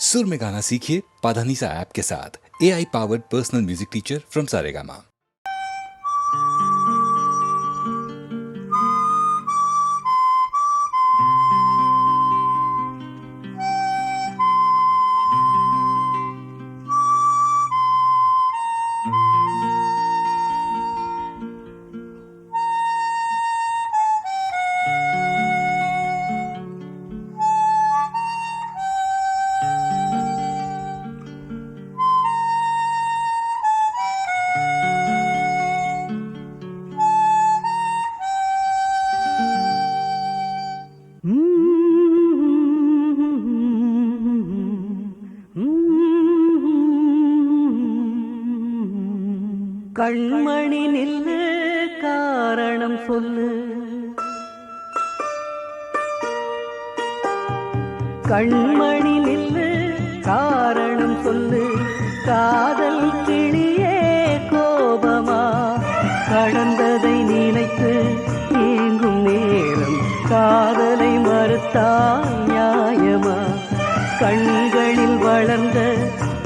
सुर में गाना सीखिए पाधानीसा ऐप के साथ। AI powered personal music teacher from Saregama. கண்மணி நில்லு காரணம் சொல்லு, கண்மணி நில்லு காரணம் சொல்லு, காதல் கிளியே கோபமா, கடந்ததை நினைத்து ஏங்கும் நேரம் காதலை மறுத்தால் நியாயமா, கண்களில் வளர்ந்த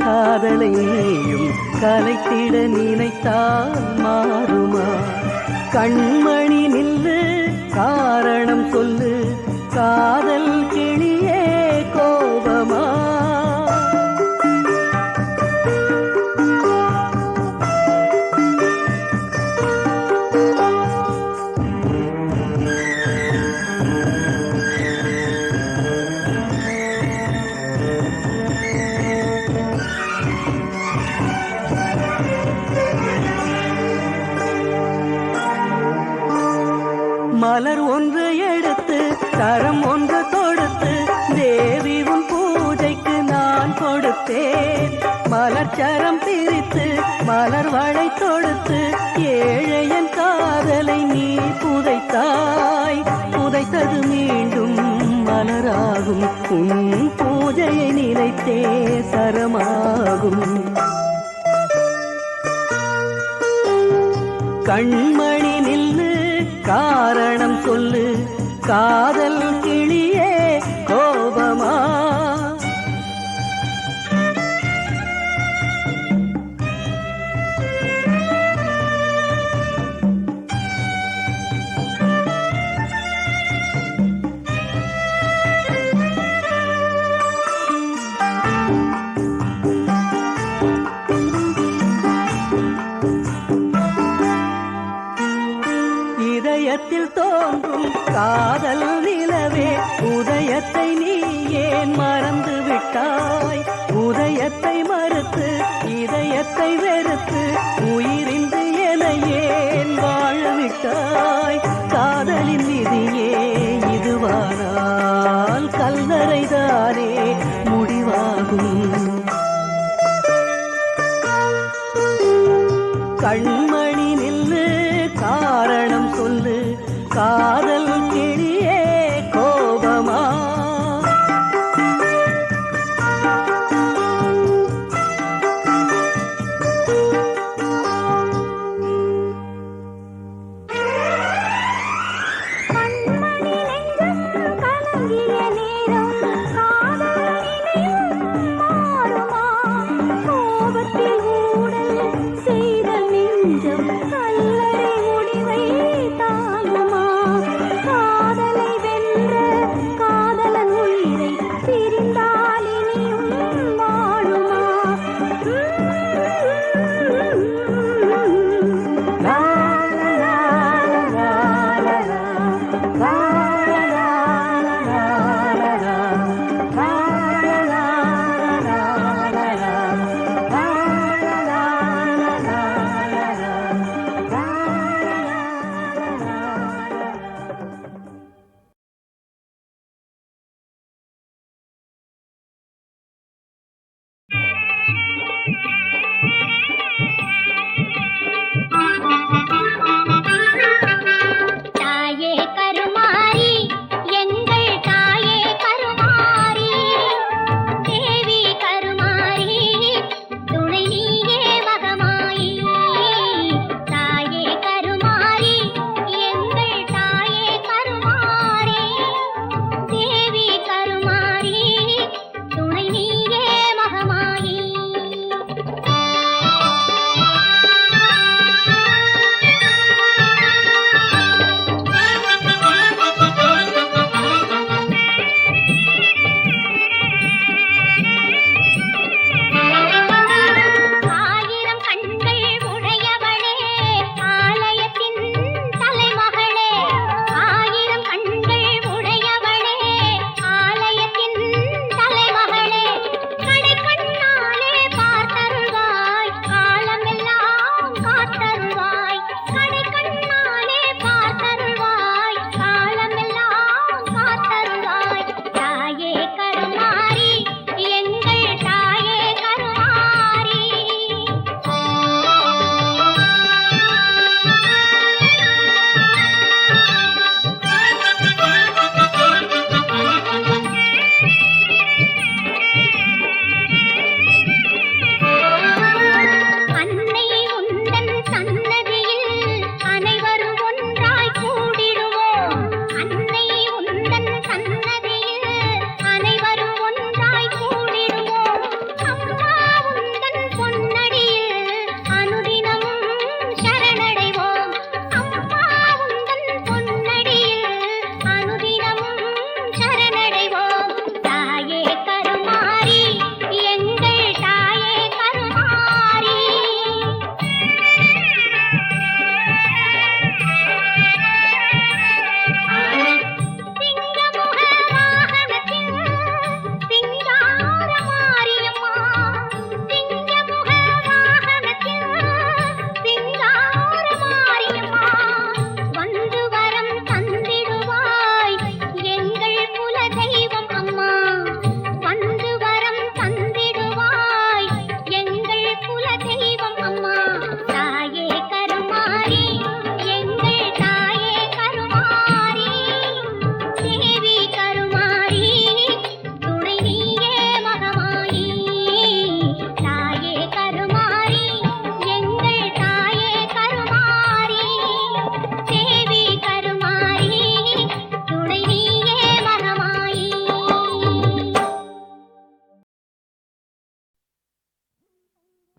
காதலை நீயும் கலைத்திட நினைத்தால் மாறுமா, கண்மணி நில்லு காரணம் சொல்லு, காதல் கிளியே கோபமா. மலர் ஒன்று எடுத்து கரம் ஒன்று தொடுத்து தேவி உன் பூஜைக்கு நான் கொடுத்தேன், மலர்ச்சரம் பிரித்து மலர் வளை தொடுத்து ஏழையன் காதலை நீ புதைத்தாய், புதைத்தது மீண்டும் மலராகும், உன் பூஜையை நினைத்தே சரமாகும். கண்மணி நில்லு காரணம் சொல்லு, காதல் கிளியே கோபமா. இதயத்தில் தோன்றும் காதல் நிலவே, உதயத்தை நீ ஏன் மறந்து விட்டாய், உதயத்தை மறுத்து இதயத்தை வெறுத்து உயிரின்றி என ஏன் வாழ விட்டாய், காதலின் விதியே இதுவானால் கல்லறைதானே முடிவாகும். கண்மணி நில்லு காரணம் சொல்லு, காதல் கிளியே கோபமா.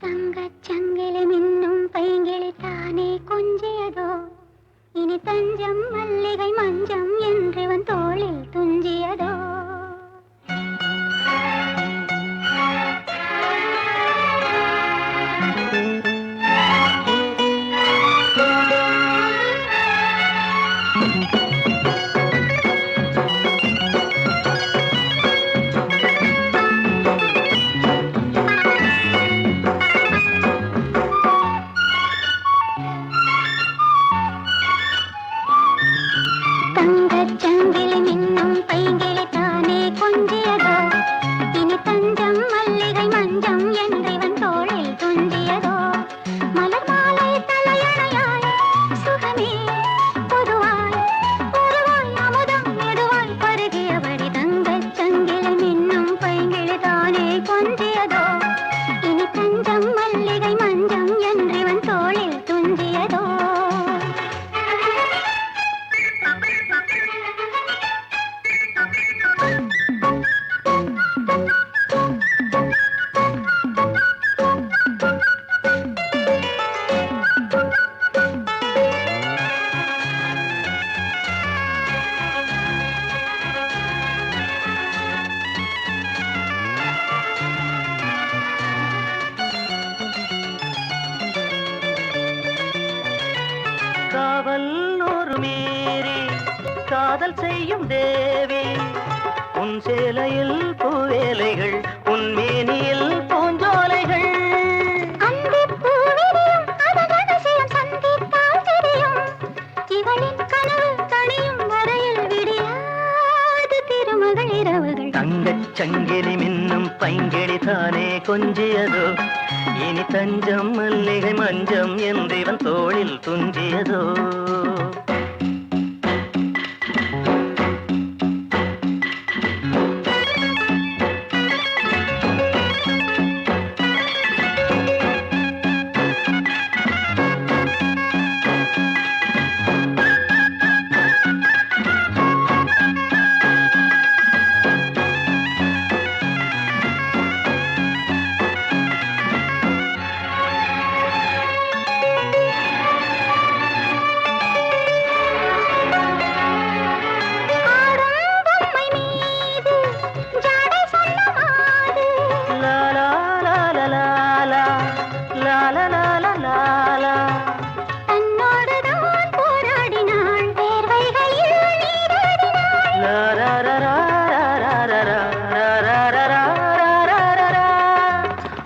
தங்கச் சங்கிலி மின்னும் பைங்கிளி தானே கொஞ்சியதோ, இனி தஞ்சம் மல்லிகை மஞ்சம் என்றவன் தோளில் துஞ்சியதோ. சங்கிலி மின்னும் பைங்கிளி தானே கொஞ்சியதோ, இனி தஞ்சம் மல்லிகை மஞ்சம் என்றவன் தோளில் துஞ்சியதோ. மலர் மாலை தலையணையாய் சுகமே பொதுவாய் பொதுவாய் அமுதம் மெதுவாய் பருகியபடி தங்கச் சங்கிலி மின்னும் பைங்கிளி தானே கொஞ்சியதோ, இனி தஞ்சம் மல்லிகை மஞ்சம் என்றவன் தோளில் துஞ்சியதோ. காவல் நூறு மீறி காதல் செய்யும் தேவி, உன் சேலையில் பூவேலைகள் உன் மேனியில் பூஞ்சோலைகள். தங்கச் சங்கிலி மின்னும் பைங்கிளி தானே கொஞ்சியதோ, இனி தஞ்சம் மல்லிகை மஞ்சம் என்றவன் தோளில் துஞ்சியதோ.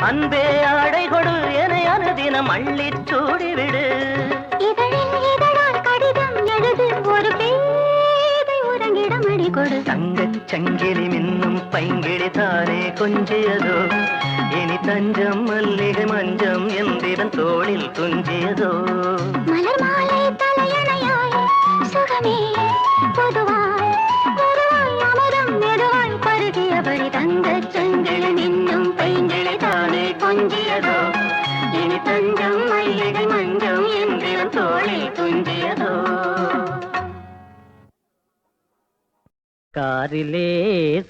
அன்பே ஆடை கொடு என அனுதினம் அள்ளிச் சூடிவிடு. கடிதம் எழுது ஒரு பேதை உறங்கிடம் அடி கொடு. தங்கச் சங்கிலி மின்னும் பைங்கிளி தானே கொஞ்சியதோ, இனி தஞ்சம் மல்லிகை மஞ்சம் என்றவன் தோளில் துஞ்சியதோ. மலர் மாலை தலையணையாய் சுகமே பொதுவாய் பொதுவாய் அமுதம் மெதுவாய் பருகியபடி தங்கச் சங்கிலி மின்னும் பைங்கிளி தானே கொஞ்சியதோ, இனி தஞ்சம் மல்லிகை மஞ்சம் என்றவன் தோளில் துஞ்சியதோ. காரிலே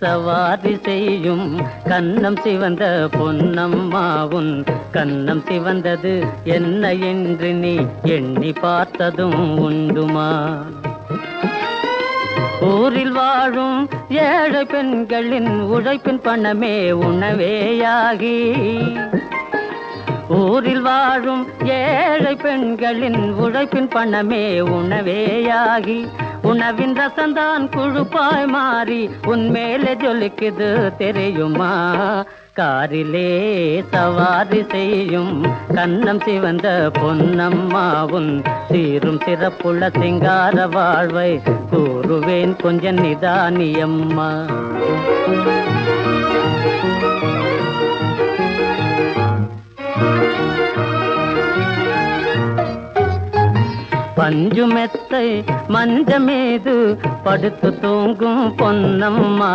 சவாரி செய்யும் கன்னம் சிவந்த பொன்னம்மாவுன் கன்னம் சிவந்தது என்ன என்று நீ எண்ணி பார்த்ததும் உண்டுமா? ஊரில் வாழும் ஏழை பெண்களின் உழைப்பின் பணமே உணவேயாகி, ஊரில் வாழும் ஏழை பெண்களின் உழைப்பின் பணமே உணவேயாகி, உணவின் ரசந்தான் குழுப்பாய் மாறி உன்மேலே ஜொலிக்குது தெரியுமா? காரிலே சவாரி செய்யும் கன்னம் சிவந்த பொன்னம்மாவுன் சீரும் சிறப்புள்ள சிங்கார வாழ்வை கூறுவேன் கொஞ்சம் நிதானியம்மா. பஞ்சு மெத்தை மஞ்ச மீது படுத்து தூங்கும் பொன்னம்மா,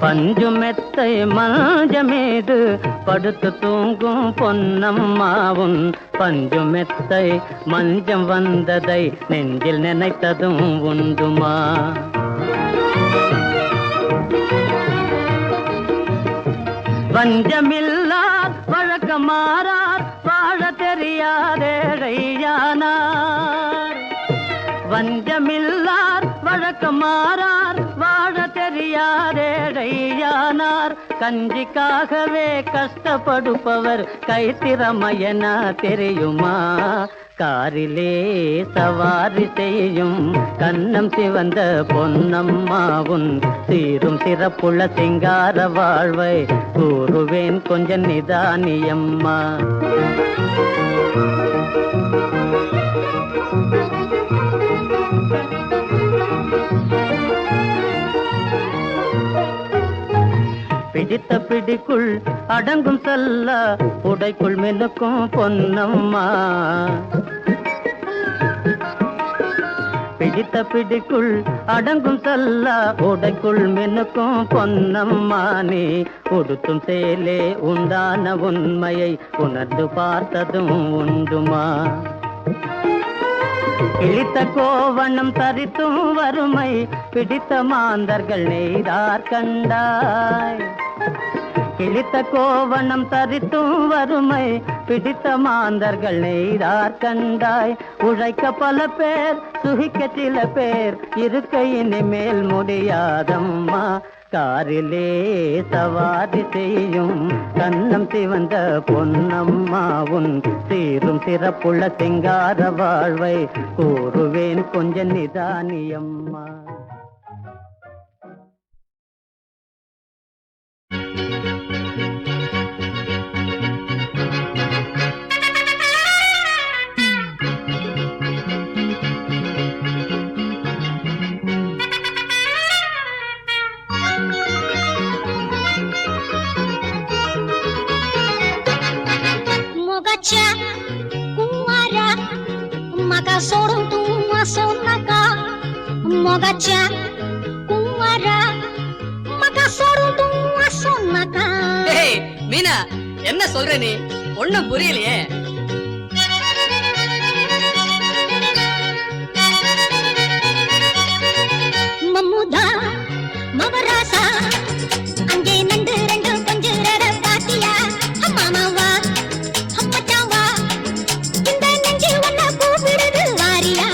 பஞ்சு மெத்தை மஞ்ச மீது படுத்து தூங்கும் பொன்னம்மாவுன் பஞ்சு மெத்தை மஞ்சம் வந்ததை நெஞ்சில் நினைத்ததும் உண்டுமா? வஞ்சமில்லார் வழக்கமாறார் வாழ தெரியாதேழையானார். வஞ்சமில்லார் வழக்கமாறார் வாழ தெரியாதேழையானார். கஞ்சிக்காகவே கஷ்டப்படுப்பவர் கைத்திறமையன தெரியுமா? காரிலே சவாரி செய்யும் கன்னம் சிவந்த பொன்னம்மாவுன் சீரும் சிறப்புள்ள சிங்கார வாழ்வை கூறுவேன் கொஞ்சம் நிதானியம்மா. பிடித்த பிடிக்குள் அடங்கும் சல்ல உடைக்குள் மினுக்கும் பொன்னம்மா. பிடித்த பிடிக்குள் அடங்கும் சல்ல உடைக்குள் மினுக்கும் பொன்னம்மா. நீ உடுத்தும் சேலே உண்டான உண்மையை உணர்ந்து பார்த்ததும் உண்டுமா? கிழித்த கோவணம் தரித்தும் வறுமை பிடித்த மாந்தர்கள் நெய்தார் கண்டாய். கிழித்த கோவணம் தரித்தும் வறுமை பிடித்த மாந்தர்கள் நெய்தார் கண்டாய். உழைக்க பல பேர் சுகிக்க சில பேர் இருக்க இனிமேல் முடியாதம்மா. காரிலே சவாரி செய்யும் கன்னம் சிவந்த பொன்னம்மாவுன் சீரும் சிறப்புள்ள சிங்கார வாழ்வை கூறுவேன் கொஞ்சம் நிதானியம்மா. Kumara maka sorong tu masuk naka mogacha kumara maka sorong tu masuk naka. Hey Meena, என்ன சொல்ற நீ? ஒண்ணும் புரியலையே. மம்முதா மவராசா அங்கே நண்டு ரெண்டு கொஞ்சிரட பாத்தியா? அம்மாமாவா அம்மச்சாவா இந்த நெஞ்சு ஒன்ன கூப்பிடுது வாரியா?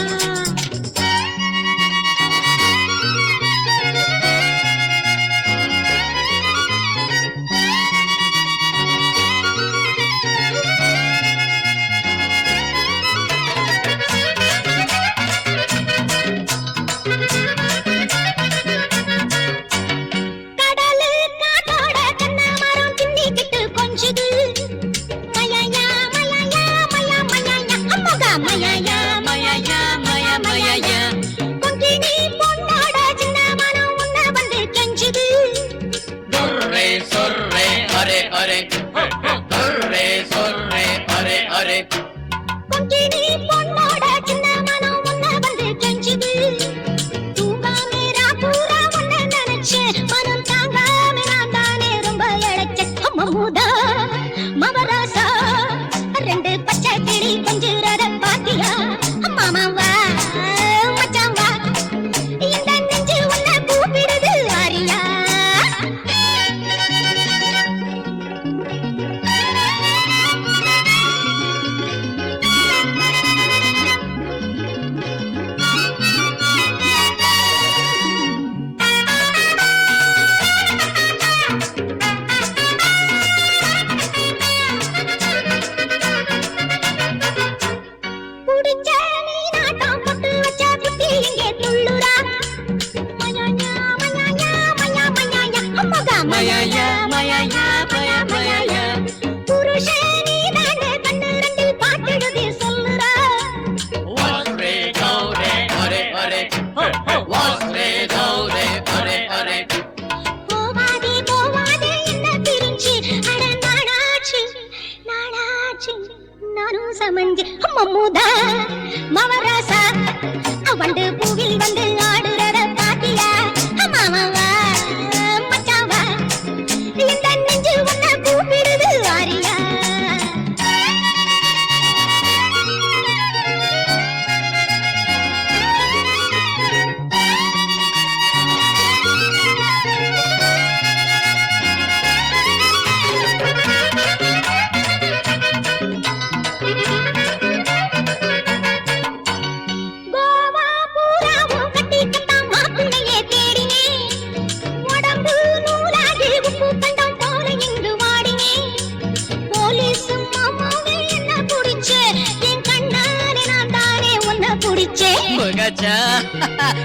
मुगाचा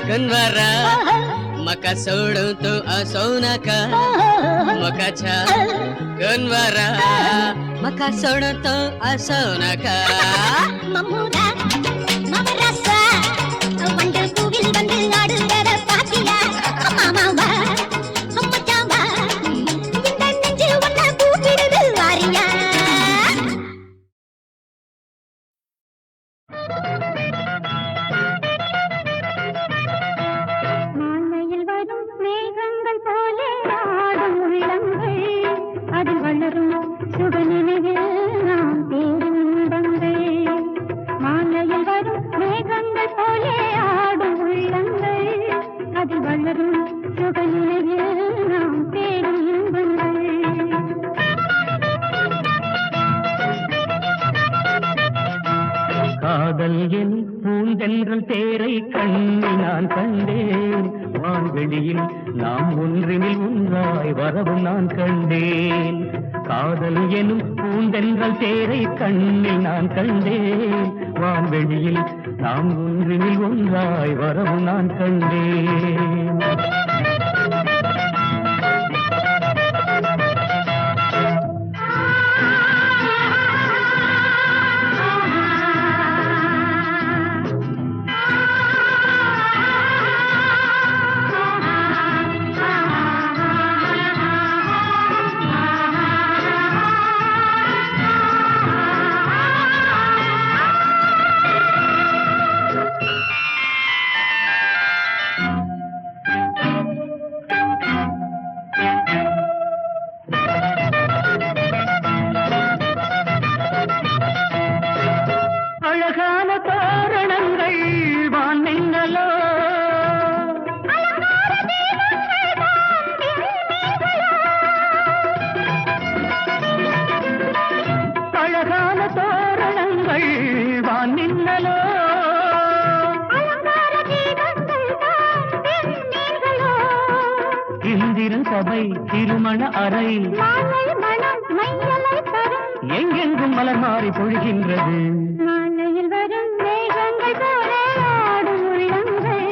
गणवारा मका सोडून तू असो नका मकाचा गणवारा मका सोडून तू असो नका மம்முதா மவராசா வண்டு பூவில் வந்து ஆடுறத பாத்தியா மாமாவா அம்மச்சாவா இந்த நெஞ்சு ஒன்ன கூப்பிடுது வாரியா மாலையில் வரும் மேகங்கள் போலே ஆடும் உள்ளங்கள் அதில் வளரும் சுகநினைவில் நாம் தேடும் இன்பங்கள் மாலையில் வரும் மேகங்கள் போலே ஆடும் உள்ளங்கள் அதில் வளரும் சுகநினைவில் நாம் தேடும் இன்பங்கள் காதல் என் பூந்தென்றல் தேரை கண்ணி நான் கண்டேன் வான்வெளியில் நாம் ஒன்றினில் ஒன்றாய் வரவும் நான் கண்டேன் காதல் எனும் பூந்தென்றல் தேரை கண்ணில் நான் கண்டேன் வான்வெளியில் நாம் ஒன்றினில் ஒன்றாய் வரவும் நான் கண்டேன் அழகான தோரணங்கள் வானெங்கலோ அழகான தோரணங்கள் வானெங்கலோ இந்திரன் சபை திருமண அறை எங்கெங்கும் மலர் மாறி பொழிகின்றது மாலையில் வரும் மேகங்கள் போல ஆடும் உள்ளங்கள்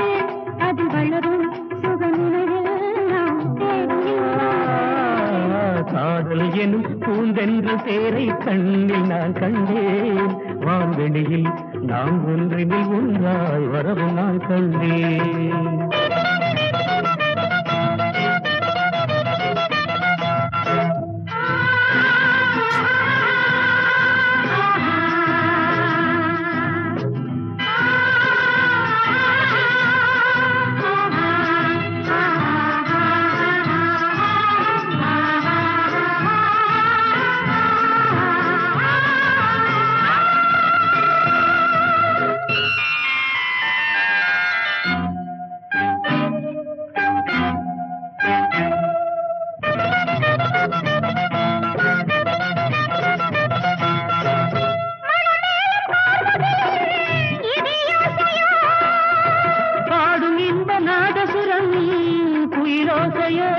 அதில் வளரும் சுகநினைவில் நாம் தேடும் காதல் எனும் பூந்தென்ற தேரை கண்ணில் நான் கண்டேன் வான்வெளியில் நாம் ஒன்றினில் ஒன்றாய் வரவும் நான் கண்டேன் பாடும் இன்ப நாதசுரம் குயிலோசையோ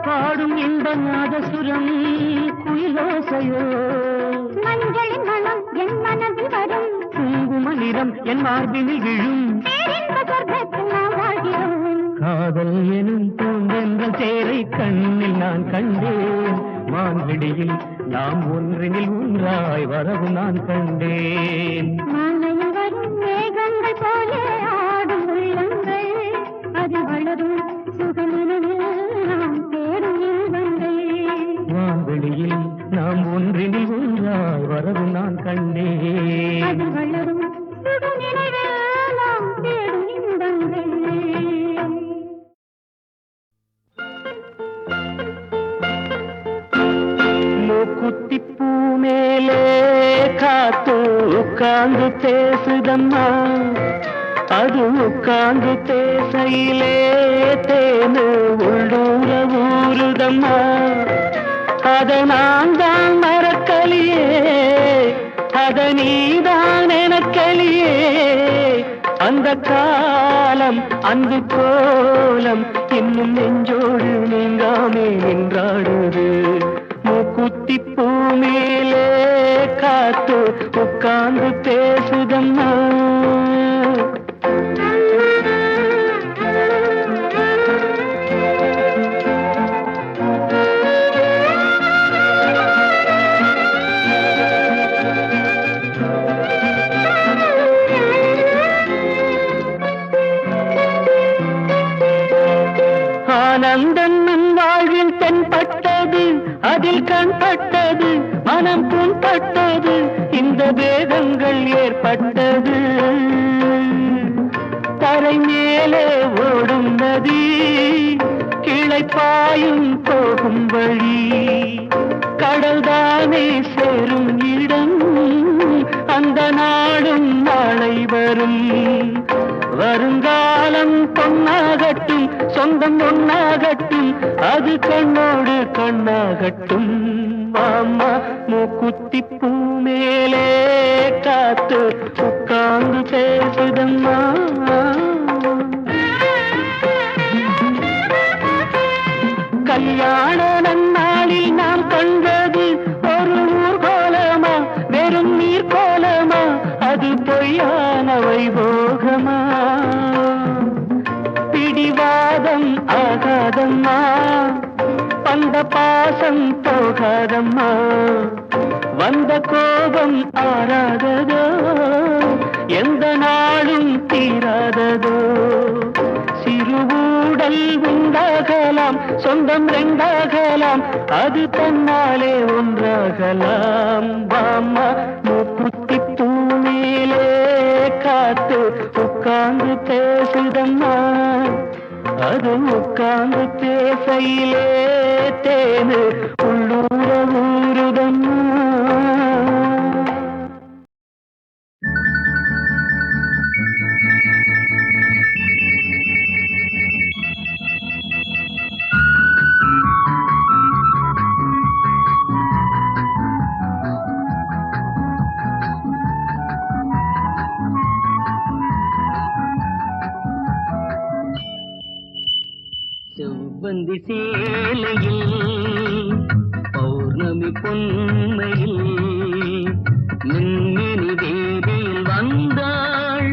பாடும் இன்ப நாதசுரம் குயிலோசையோ மஞ்சளின் மனம் என் மனதில் வரும் குங்கும நிறம் என் மார்பினில் விழும் பேரின்ப சொர்க்கத்தில் நாம் வாழ்கிறோம் காதல் எனும் பூந்தென்ற தேரை கண்ணில் நான் கண்டேன் வான்வெளியில் நாம் ஒன்றினில் ஒன்றாய் வரவும் நான் கண்டேன் மாலையில் வரும் மேகங்கள் போலே ஆடும் உள்ளங்கள் அதில் வளரும் சுகநினைவில் நாம் தேடும் இன்பங்கள் வான்வெளியில் நாம் ஒன்றினில் ஒன்றாய் வரவும் நான் கண்டேன் அதில் வளரும் சுகநினைவில் நாம் தேடும் இன்பங்கள் மூக்குத்திப்பூ மேலே காத்து உட்கார்ந்து பேசுதம்மா அது உட்கார்ந்து பேசையிலே தேனு உள்ளூர ஊருதம்மா அத நான் தான் மறக்கலியே அத நீதான் எனக்கலியே அந்த காலம் அந்த கோலம் இன்னும் நெஞ்சோடு நீங்காமே நின்றாடுது. மூக்குத்தி பூ மேலே காத்து உட்கார்ந்து பேசுதம்மா. ஆனந்தன் வாழ்வில் தென்பட்டது, அதில் கண்பட்டது, மனம் புண்பட்டது, இந்த வேதங்கள் ஏற்பட்டது. தரை மேலே ஓடும் நதி, கிளை பாயும் போகும் வழி, கடல்தானே சேரும் இடம், அந்த நாடும் நாளை வரும். வருங்காலம் பொன்னாகட்டும், சொந்தம் ஒன்னாகட்டும், அது கண்ணோடு கண்ணாகட்டும். மாமா மூக்குத்தி பூ மேலே காத்து உட்கார்ந்து பேசுதம்மா. கல்யாண நன்னாளில் நாம் கண்டது ஒரு ஊர்கோலமா, வெறும் நீர் கோலமா, அது பொய்யான வைபோகமா. பிடிவாதம் ஆகாதம்மா, அந்த பாசம் போகாதம்மா, வந்த கோபம் ஆறாததோ, எந்த நாளும் தீராததோ. சிறுவூடல் உண்டாகலாம், சொந்தம் ரெண்டாகலாம், அது தன்னாலே ஒன்றாகலாம். வாம்மா மூக்குத்தி பூ மேலே காத்து உட்கார்ந்து பேசுதம்மா. அது உட்கார்ந்து பேசையிலே தேனு உள்ளூர ஊருதம்மா. செவ்வந்தி சேலையில் பௌர்ணமி பொன்மையில் மின்மினி வேதியில் வந்தாள்.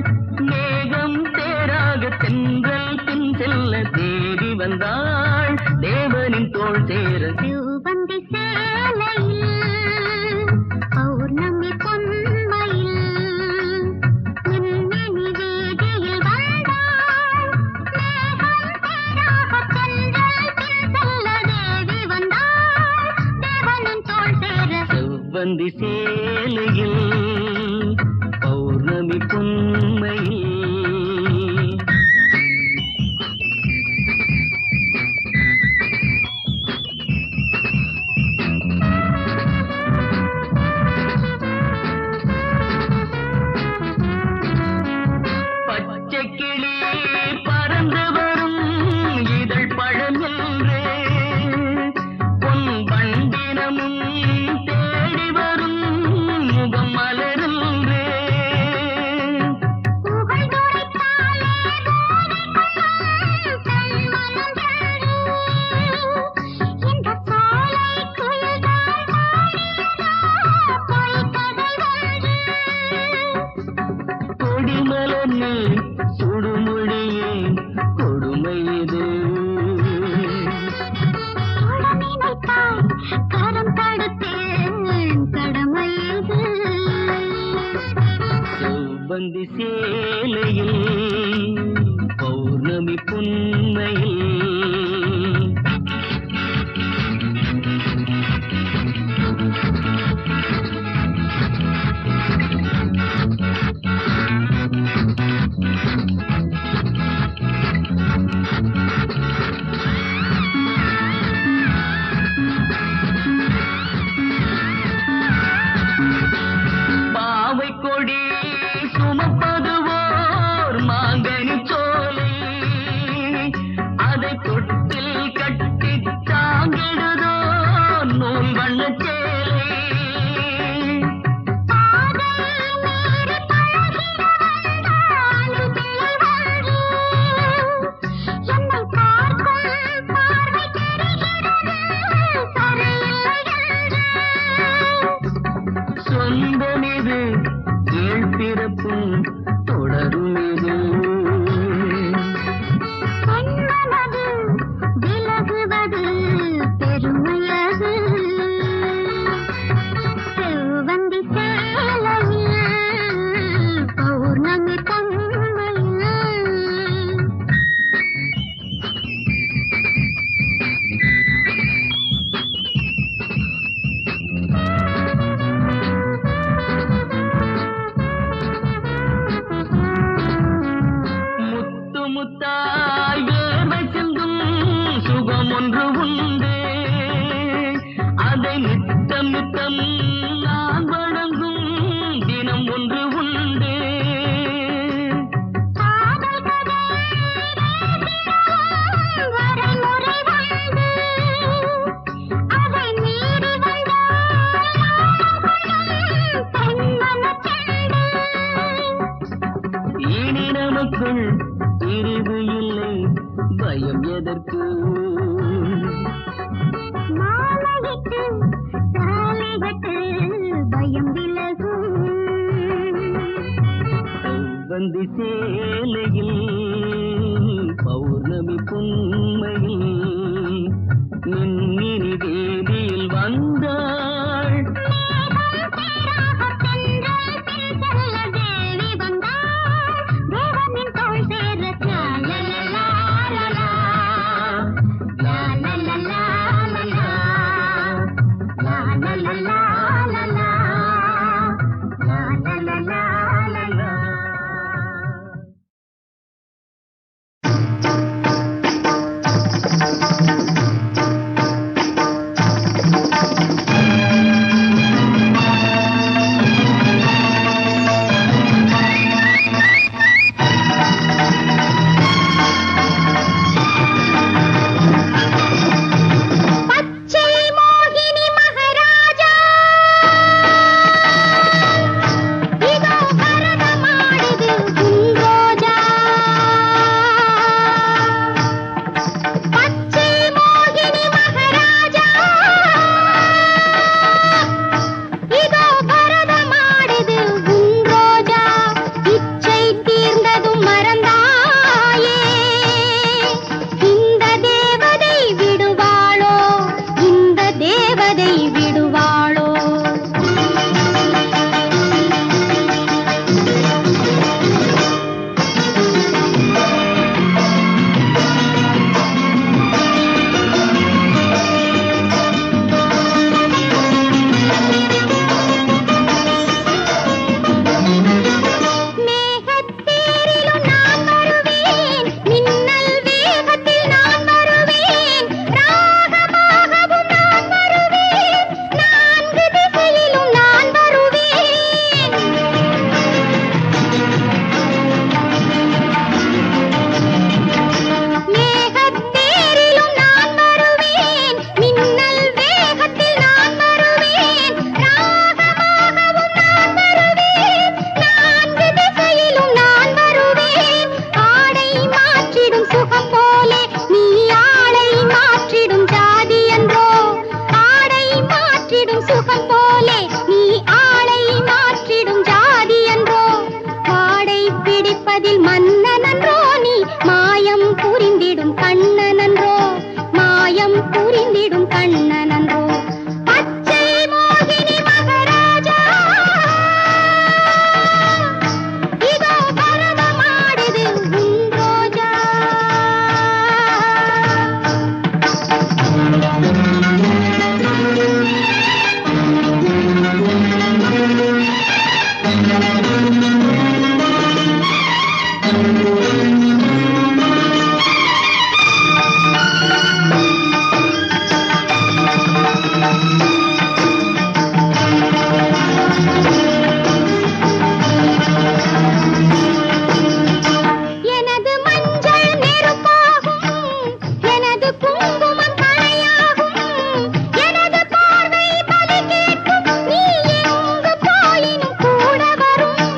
மேகம் தேராக தென்றல் பின் செல்ல தேடி வந்தாள். தேவனின் தோள் சேர செவ்வந்தி சேலையில் பௌர்ணமி பொன்மையில் மின்மினி வேதியில் வந்தாள். மேகம் தேராக தென்றல் பின் செல்ல தேவி வந்தாள். தேவனின் தோள் சேர செவ்வந்தி சேலையில் பௌர்ணமி பொன்மையில். பச்சை கிளி பறந்து வரும் இதழ் பழமென்றே, பொன் வண்டினமும் தேடி வரும் முகம் மலரென்றே. புகழ் துரைத்தாலே போதை கொள்ளும் பெண் மனம் என்று, இந்த சோலை குயில்கள் பாடியதோ பொய்க்கதை ஒன்று. கொடிமலர் நீ சுடுமொழியே கொடுமை இது. தொட நினைத்தாய் கரம் தடுத்தேன் கடமை இது. செவ்வந்தி சேலையில் பௌர்ணமி பொன்மையில். பாவை கொடி சுமப்பதுவோர் மாங்கனி சோலை, அதை தொட்டு பிறப்பும் தொடரும் இது. கண்ணனது விலகுவது பெருமையது. செவ்வந்தி சேலையில் பௌர்ணமி பொன்மையில். முத்து முத்தாய் வேர்வை சிந்தும் சுகம் ஒன்று உண்டு. அதை நித்தம் நித்தம் நான் வணங்கும் தினம் ஒன்று உண்டு. காதல் கதை வரைமுறை உண்டு. அதை மீறி வந்தால் பெண்மனச் சண்டை. இனி நமக்குள் பிரிவு இல்லை, பயம் எதற்கு? மாலையிட்டு தாலிகட்டு பயம் விலகும். செவ்வந்தி சேலையில் பௌர்ணமி பொன்மையில் நின்னினி தேவியில் வந்தாள். தேவி வந்தாள் தேவனின் தோள் சேர. லா லா லா லா லா லா லா லா லா லா லா லா லா லா லா லா லா லா. பச்சை மோகினி மகாராஜா இதோ பரதமாடுது உன் ரோஜா. பச்சை மோகினி மகாராஜா இதோ பரதமாடுது உன் ரோஜா. இச்சை தீர்ந்ததும் மறந்தாயே இந்த தேவதை விடுவாளோ, இந்த தேவதை விடுவாளோ. மேகத்தேரிலும் நான் வருவேன், மின்னல் வேகத்தில் நான் வருவேன், ராகமாகவும் நான் வருவேன், நான்கு திசையிலும் நான் வருவேன். மேகத்தேரிலும் நான் வருவேன், மின்னல் வேகத்தில் நான் வருவேன், ராகமாகவும் நான் வருவேன், நான்கு திசையிலும் நான் வருவேன். ஆடை மாற்றிடும் சுகம் போலே நீ ஆளை மாற்றிடும் ஜாதி என்றோ. ஆடை மாற்றிடும் சுகம் போலே நீ ஆளை மாற்றிடும் ஜாதி என்றோ. வாடை பிடிப்பதில் மன்னன் என்றோ நீ மாயம் புரிந்திடும் கண்ணன் என்றோ. மாயம் புரிந்திடும் கண்ணன் என்றோ. பச்சை மோகினி மகாராஜா இதோ பரதமாடுது உன் ரோஜா. எனது மஞ்சள் நெருப்பாகும், எனது குங்குமம் கலையாகும், எனது பார்வை பலி கேட்கும், நீ எங்கு போயினும் கூட வரும்.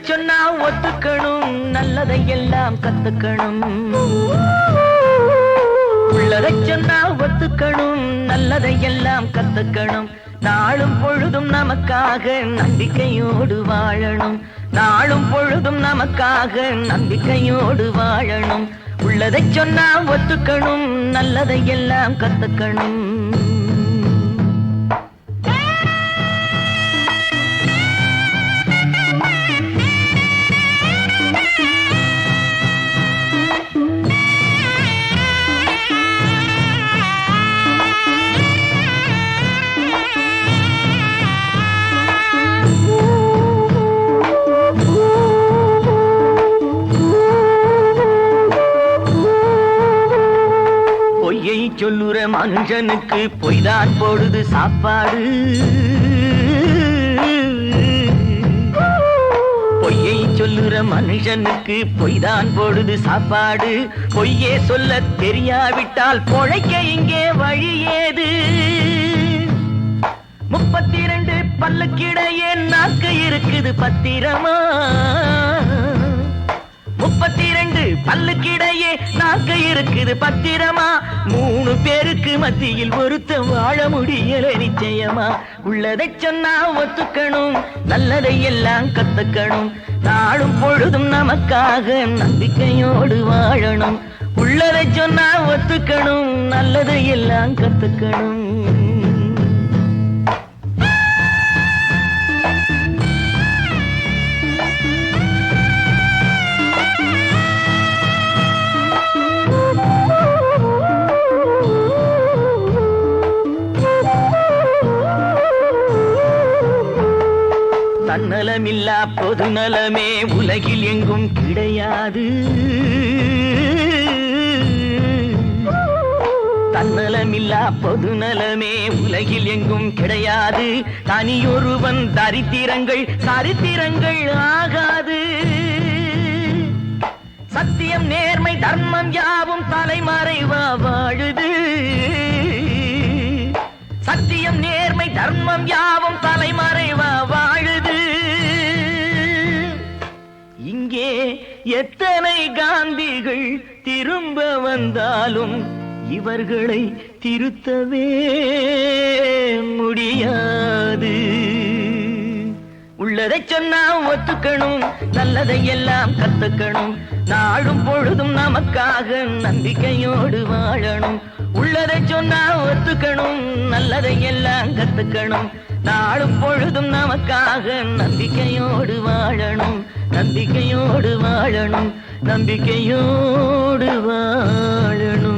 சொன்னா ஒத்துக்கணும், நல்லதை எல்லாம் கத்துக்கணும். உள்ளதை சொன்னா ஒத்துக்கணும், நல்லதை எல்லாம் கத்துக்கணும். நாளும் பொழுதும் நமக்காக நம்பிக்கையோடு வாழணும். நாளும் பொழுதும் நமக்காக நம்பிக்கையோடு வாழணும். உள்ளதை சொன்னா ஒத்துக்கணும், நல்லதை எல்லாம் கத்துக்கணும். பொய்யை சொல்லுற மனுஷனுக்கு பொய்தான் போடுது சாப்பாடு. பொய்யை சொல்லுற மனுஷனுக்கு பொய்தான் போடுது சாப்பாடு. பொய்யே சொல்ல தெரியாவிட்டால் பொழைக்க இங்கே வழி ஏது? 32 பல்லுக்கிடையே நாக்கு இருக்குது பத்திரமா. 32 பல்லுக்கிடையே நாக்கு இருக்குது பத்திரமா. 3 பேருக்கு மத்தியில் ஒருத்தன் வாழ முடியல நிச்சயமா. உள்ளதை சொன்னா ஒத்துக்கணும், நல்லதை எல்லாம் கத்துக்கணும். நாளும் பொழுதும் நமக்காக நம்பிக்கையோடு வாழணும். உள்ளதை சொன்னா ஒத்துக்கணும், நல்லதை எல்லாம் கத்துக்கணும். தன்னலமில்லா பொது நலமே உலகில் எங்கும் கிடையாது. தன்னலமில்லா பொது நலமே உலகில் எங்கும் கிடையாது. தனியொருவன் தரித்திரங்கள் சரித்திரங்கள் ஆகாது. சத்தியம் நேர்மை தர்மம் யாவும் தலைமறைவா வாழுது. சத்தியம் நேர்மை தர்மம் யாவும் தலைமறைவா வாழுது. இங்கே எத்தனை காந்திகள் திரும்ப வந்தாலும் இவர்களை திருத்தவே முடியாது. உள்ளதை சொன்னா ஒத்துக்கணும், நல்லதை எல்லாம் கத்துக்கணும். நாளும் பொழுதும் நமக்காக நம்பிக்கையோடு வாழணும். உள்ளதை சொன்னா ஒத்துக்கணும், நல்லதை எல்லாம் கத்துக்கணும். நாளும் பொழுதும் நமக்காக நம்பிக்கையோடு வாழணும். நம்பிக்கையோடு வாழணும், நம்பிக்கையோடு வாழணும்.